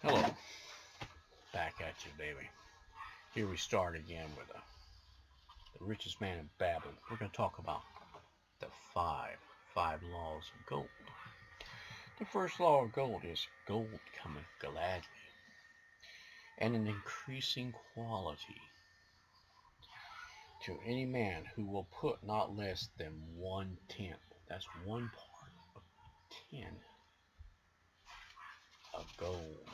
Hello, back at you, baby. Here we start again with the richest man in Babylon. We're going to talk about the five laws of gold. The first law of gold is gold cometh gladly, and an increasing quality to any man who will put not less than 1/10. That's 1 part of 10 of gold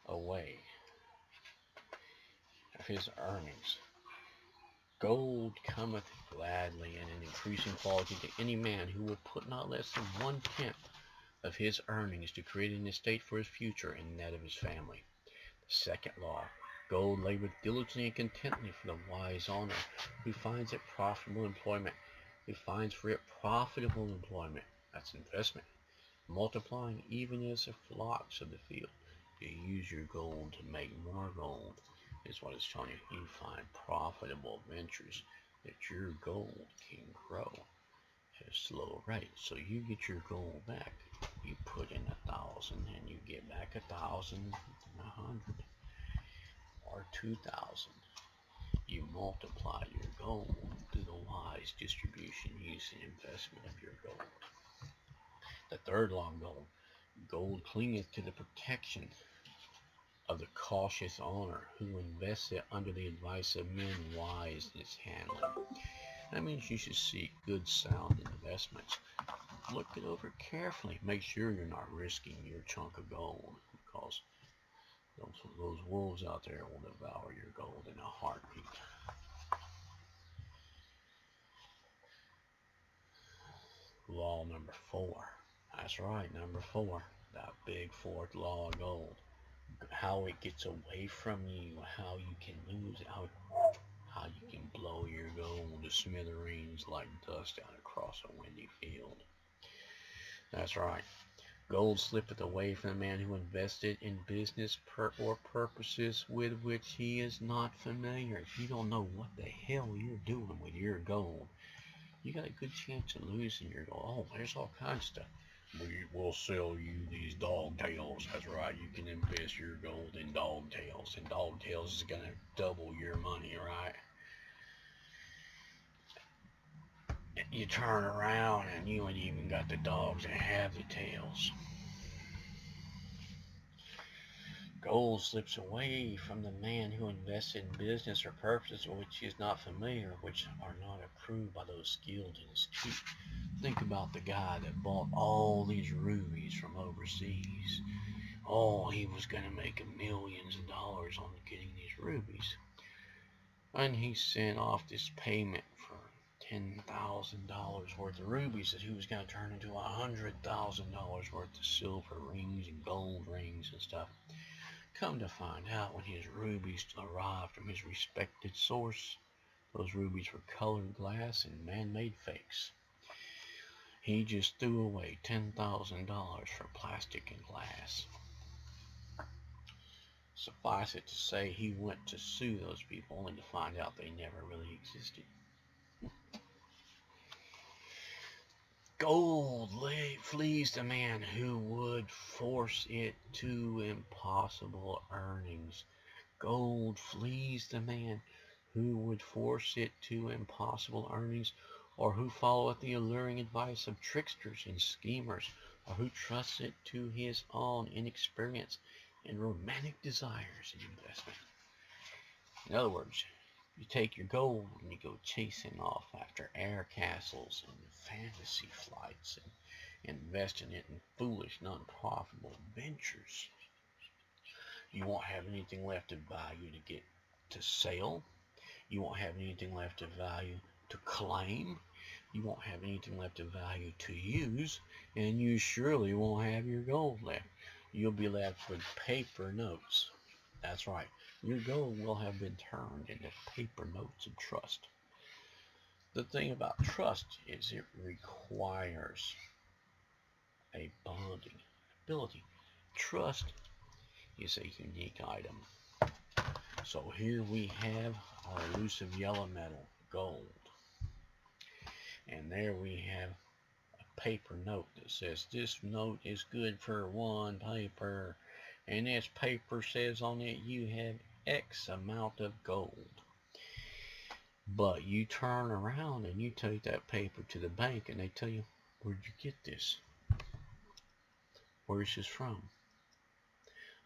away of his earnings. Gold cometh gladly and in increasing quality to any man who will put not less than 1/10 of his earnings to create an estate for his future and that of his family. The second law, gold laboreth diligently and contentedly for the wise owner, who finds it profitable employment, that's investment, multiplying even as the flocks of the field. You use your gold to make more gold, is what it's telling you. You find profitable ventures that your gold can grow at a slow rate. So you get your gold back. You put in 1,000 and you get back 1,000, 100, or 2,000. You multiply your gold through the wise distribution, use, and investment of your gold. The third law of gold, gold clingeth to the protection of the cautious owner who invests it under the advice of men wise in its handling. That means you should seek good sound investments. Look it over carefully. Make sure you're not risking your chunk of gold, because those wolves out there will devour your gold in a heartbeat. Law number 4. That's right, number 4. That big fourth law of gold. How it gets away from you, how you can lose it, how you can blow your gold to smithereens like dust out across a windy field. That's right. Gold slippeth away from the man who invested in business or purposes with which he is not familiar. If you don't know what the hell you're doing with your gold, you got a good chance of losing your gold. Oh, there's all kinds of stuff. We will sell you these dog tails. That's right. You can invest your gold in dog tails, and dog tails is going to double your money, right? You turn around and you ain't even got the dogs that have the tails. Gold slips away from the man who invests in business or purposes with which he is not familiar, which are not approved by those skilled and astute. Think about the guy that bought all these rubies from overseas. Oh, he was going to make millions of dollars on getting these rubies. And he sent off this payment for $10,000 worth of rubies that he was going to turn into $100,000 worth of silver rings and gold rings and stuff. Come to find out, when his rubies arrived from his respected source, those rubies were colored glass and man-made fakes. He just threw away $10,000 for plastic and glass. Suffice it to say, he went to sue those people only to find out they never really existed. Gold flees the man who would force it to impossible earnings. Gold flees the man who would force it to impossible earnings, or who followeth the alluring advice of tricksters and schemers, or who trusts it to his own inexperience and romantic desires in investment. In other words, you take your gold and you go chasing off after air castles and fantasy flights and investing it in foolish, non-profitable ventures. You won't have anything left of value to get to sell. You won't have anything left of value to claim. You won't have anything left of value to use, and you surely won't have your gold left. You'll be left with paper notes. That's right. Your gold will have been turned into paper notes of trust. The thing about trust is it requires a bonding ability. Trust is a unique item. So here we have our elusive yellow metal, gold. And there we have a paper note that says this note is good for one paper. and this paper says on it you have X amount of gold. But you turn around and you take that paper to the bank and they tell you, where'd you get this? Where's this from?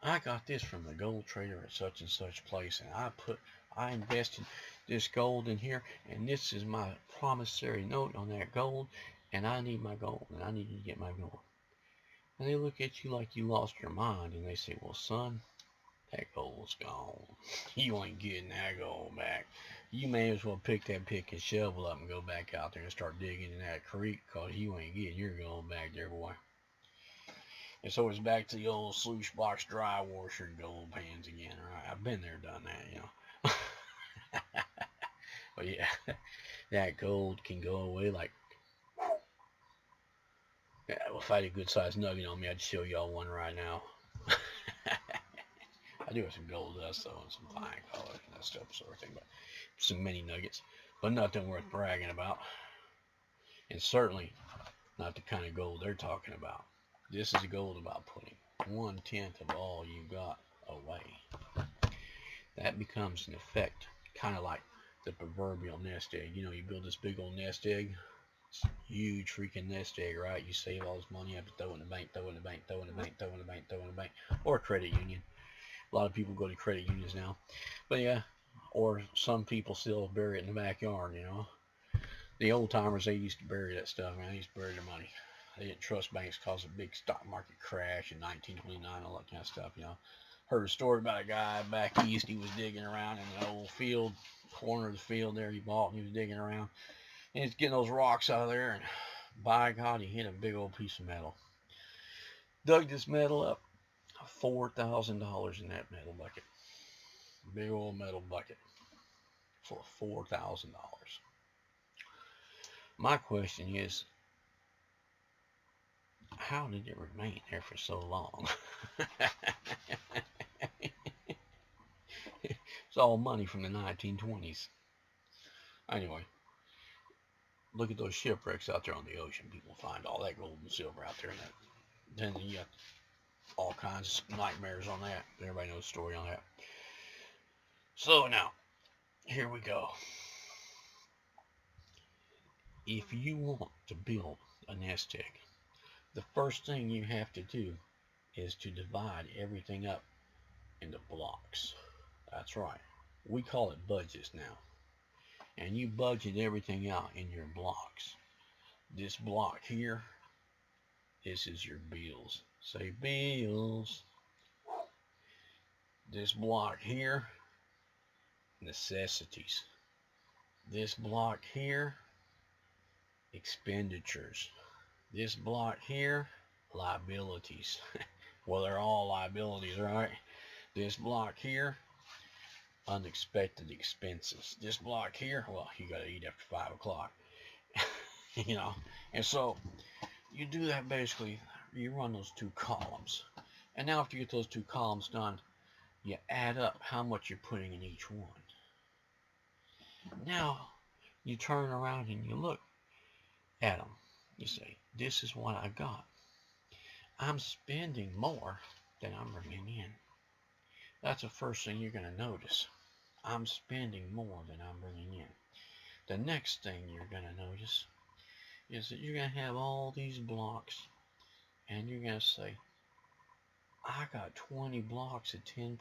I got this from the gold trader at such and such place, and I invested this gold in here, and this is my promissory note on that gold, and I need my gold, and I need to get my gold. And they look at you like you lost your mind, and they say, well, son, that gold's gone. You ain't getting that gold back. You may as well pick that pick and shovel up and go back out there and start digging in that creek, because you ain't getting your gold back there, boy. And so it's back to the old sluice box dry washer and gold pans again. Right? I've been there, done that, you know. But yeah, that gold can go away like. Yeah, well, if I had a good sized nugget on me, I'd show y'all one right now. I do have some gold dust though, and some fine color and that stuff, sort of thing. But some mini nuggets, but nothing worth bragging about. And certainly not the kind of gold they're talking about. This is gold about putting 1/10 of all you got away. That becomes an effect, kind of like the proverbial nest egg. You know, you build this big old nest egg, huge freaking nest egg, right? You save all this money up, throw it in the bank, throw it in the bank, throw it in the bank, throw it in the bank, throw it in the bank, or a credit union. A lot of people go to credit unions now, but yeah, or some people still bury it in the backyard. You know, the old timers, they used to bury that stuff, man. They used to bury their money. They didn't trust banks because of a big stock market crash in 1929, all that kind of stuff. You know, heard a story about a guy back east. He was digging around in the old field, corner of the field there he bought, and he was digging around. And he's getting those rocks out of there, and by God, he hit a big old piece of metal. Dug this metal up, $4,000 in that metal bucket. Big old metal bucket for $4,000. My question is, how did it remain there for so long? It's all money from the 1920s. Anyway, look at those shipwrecks out there on the ocean. People find all that gold and silver out there. And then you got all kinds of nightmares on that. Everybody knows the story on that. So now, here we go. If you want to build a nest egg, the first thing you have to do is to divide everything up into blocks. That's right. We call it budgets now. And you budget everything out in your blocks. This block here, this is your bills. Say bills. This block here, necessities. This block here, expenditures. This block here, liabilities. Well, they're all liabilities, right? This block here, unexpected expenses. This block here, well, you gotta eat after 5 o'clock. You know, and so you do that basically. You run those two columns, and now after you get those two columns done, you add up how much you're putting in each one. Now you turn around and you look at them. You say, this is what I got. I'm spending more than I'm bringing in. That's the first thing you're going to notice. I'm spending more than I'm bringing in. The next thing you're going to notice is that you're going to have all these blocks, and you're going to say, I got 20 blocks at 10%.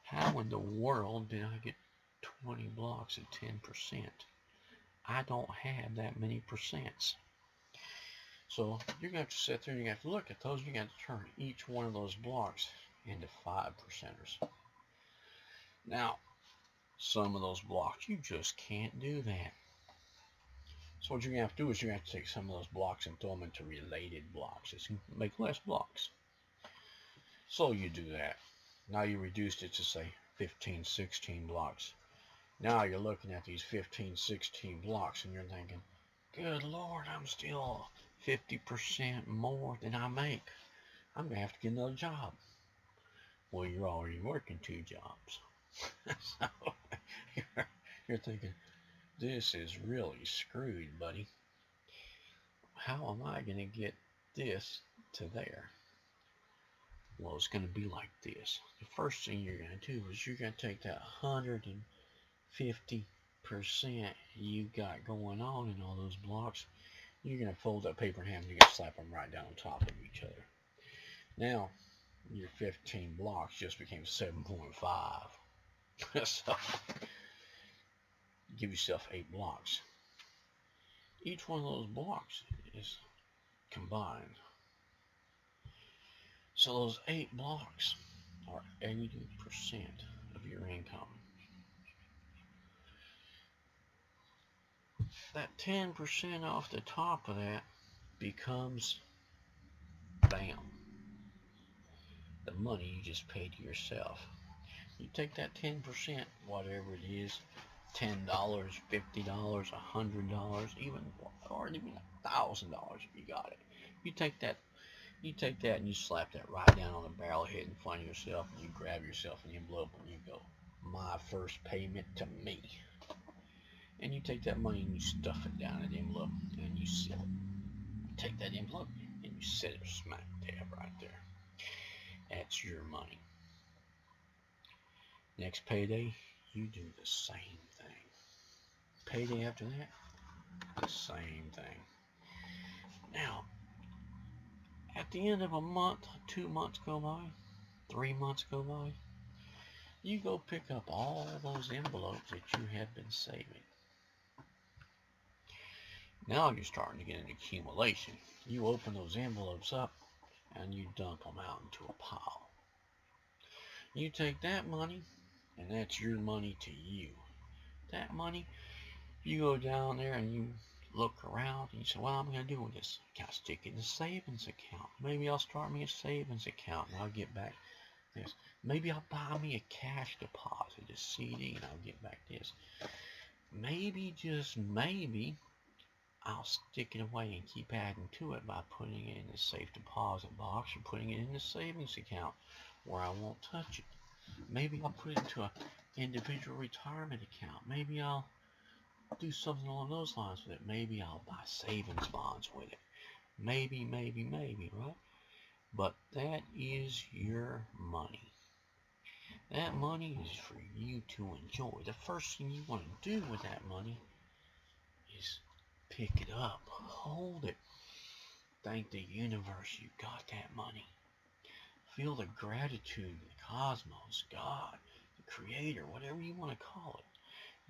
How in the world did I get 20 blocks at 10%? I don't have that many percents. So you're going to have to sit there and you have to look at those. You're going to turn each one of those blocks into 5%ers. Now, some of those blocks, you just can't do that. So what you're going to have to do is you're going to have to take some of those blocks and throw them into related blocks. It's going to make less blocks. So you do that. Now you reduced it to say 15, 16 blocks. Now you're looking at these 15, 16 blocks and you're thinking, good Lord, I'm still 50% more than I make. I'm going to have to get another job. Well, you're already working 2 jobs. So you're thinking, this is really screwed, buddy. How am I going to get this to there? Well, it's going to be like this. The first thing you're going to do is you're going to take that 150% you got going on in all those blocks. You're going to fold that paper in half and you're going to slap them right down on top of each other. Now, your 15 blocks just became 7.5. So, give yourself 8 blocks. Each one of those blocks is combined. So those 8 blocks are 80% of your income. That 10% off the top of that becomes, bam, the money you just paid to yourself. You take that 10%, whatever it is, $10, $50, $100, even, or even $1,000 if you got it. You take that and you slap that right down on the barrel head in front of yourself, and you grab yourself an envelope and you go, my first payment to me. And you take that money and you stuff it down in the envelope and you seal it. You take that envelope and you set it smack dab right there. That's your money. Next payday, you do the same thing. Payday after that, the same thing. Now, at the end of a month, 2 months go by, 3 months go by, you go pick up all those envelopes that you have been saving. Now you're starting to get an accumulation. You open those envelopes up and you dump them out into a pile. You take that money, and that's your money to you. That money, you go down there and you look around and you say, what am I going to do with this? Can I stick it in a savings account? Maybe I'll start me a savings account and I'll get back this. Maybe I'll buy me a cash deposit, a CD, and I'll get back this. Maybe, just maybe, I'll stick it away and keep adding to it by putting it in a safe deposit box or putting it in a savings account where I won't touch it. Maybe I'll put it into an individual retirement account. Maybe I'll do something along those lines with it. Maybe I'll buy savings bonds with it. Maybe, right? But that is your money. That money is for you to enjoy. The first thing you want to do with that money is pick it up, hold it. Thank the universe you got that money. Feel the gratitude, the cosmos, God, the creator, whatever you want to call it.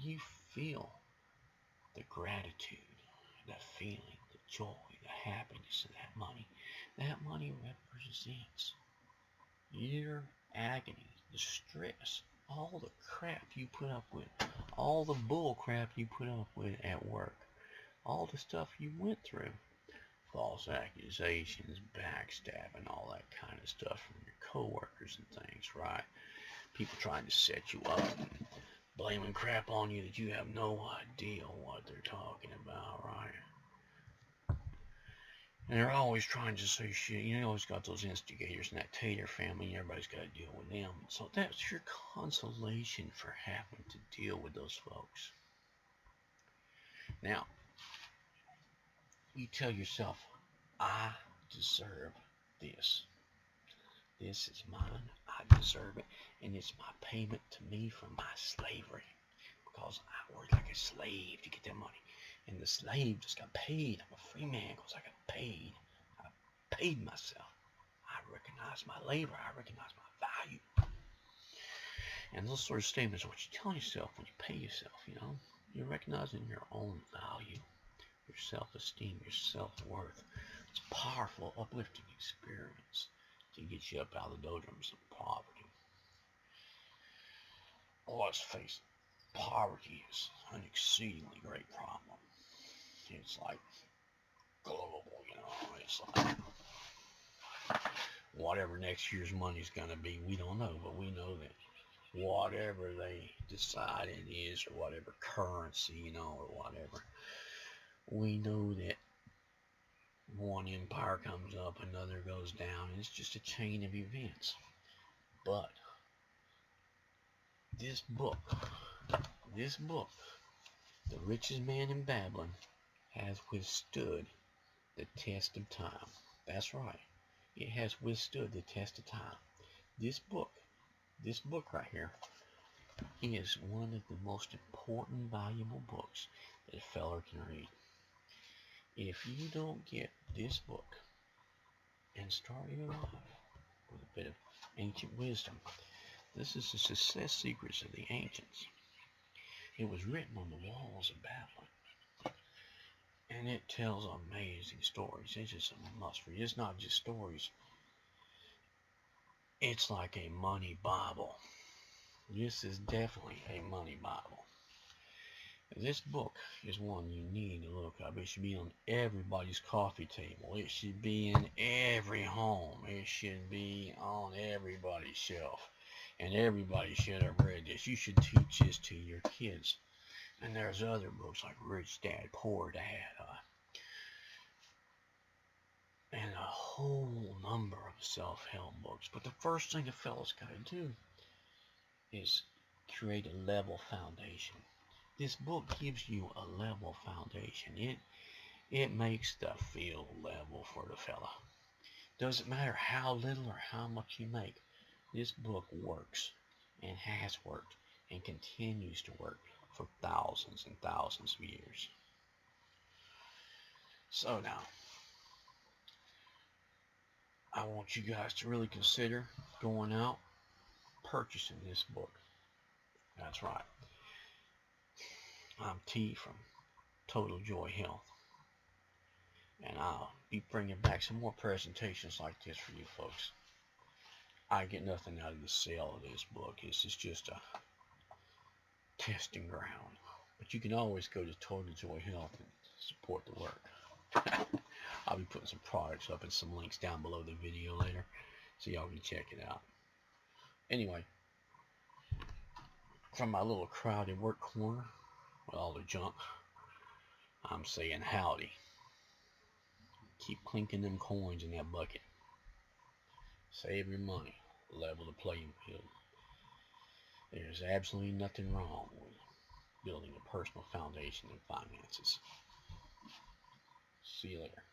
You feel the gratitude, the feeling, the joy, the happiness of that money. That money represents your agony, the stress, all the crap you put up with, all the bull crap you put up with at work, all the stuff you went through. False accusations, backstabbing, all that kind of stuff from your coworkers and things, right? People trying to set you up, blaming crap on you that you have no idea what they're talking about, right? And they're always trying to say shit. You always got those instigators in that Tater family, and everybody's got to deal with them. So that's your consolation for having to deal with those folks. Now, you tell yourself, I deserve this. This is mine. I deserve it. And it's my payment to me for my slavery. Because I worked like a slave to get that money. And the slave just got paid. I'm a free man because I got paid. I paid myself. I recognize my labor. I recognize my value. And those sort of statements are what you tell yourself when you pay yourself, You're recognizing your own value, your self-esteem, your self-worth. It's a powerful, uplifting experience to get you up out of the doldrums of poverty. Well, let's face it, poverty is an exceedingly great problem. It's like global, It's like whatever next year's money's going to be, we don't know, but we know that whatever they decide it is, or whatever currency, or whatever, we know that one empire comes up, another goes down, and it's just a chain of events. But this book, The Richest Man in Babylon, has withstood the test of time. That's right. It has withstood the test of time. This book right here, is one of the most important, valuable books that a feller can read. If you don't get this book and start your life with a bit of ancient wisdom, this is the success secrets of the ancients. It was written on the walls of Babylon, and it tells amazing stories. It's just a must read. It's not just stories. It's like a money Bible. This is definitely a money Bible. This book is one you need to look up. It should be on everybody's coffee table. It should be in every home. It should be on everybody's shelf. And everybody should have read this. You should teach this to your kids. And there's other books like Rich Dad, Poor Dad, and a whole number of self-help books. But the first thing a fella's got to do is create a level foundation. This book gives you a level foundation. It makes the field level for the fella. Doesn't matter how little or how much you make. This book works and has worked and continues to work for thousands and thousands of years. So now, I want you guys to really consider going out, purchasing this book. That's right. I'm T from Total Joy Health, and I'll be bringing back some more presentations like this for you folks. I get nothing out of the sale of this book. This is just a testing ground. But you can always go to Total Joy Health and support the work. I'll be putting some products up and some links down below the video later, so y'all can check it out. Anyway, from my little crowded work corner with all the junk, I'm saying howdy. Keep clinking them coins in that bucket. Save your money. Level the playing field. There's absolutely nothing wrong with building a personal foundation in finances. See you later.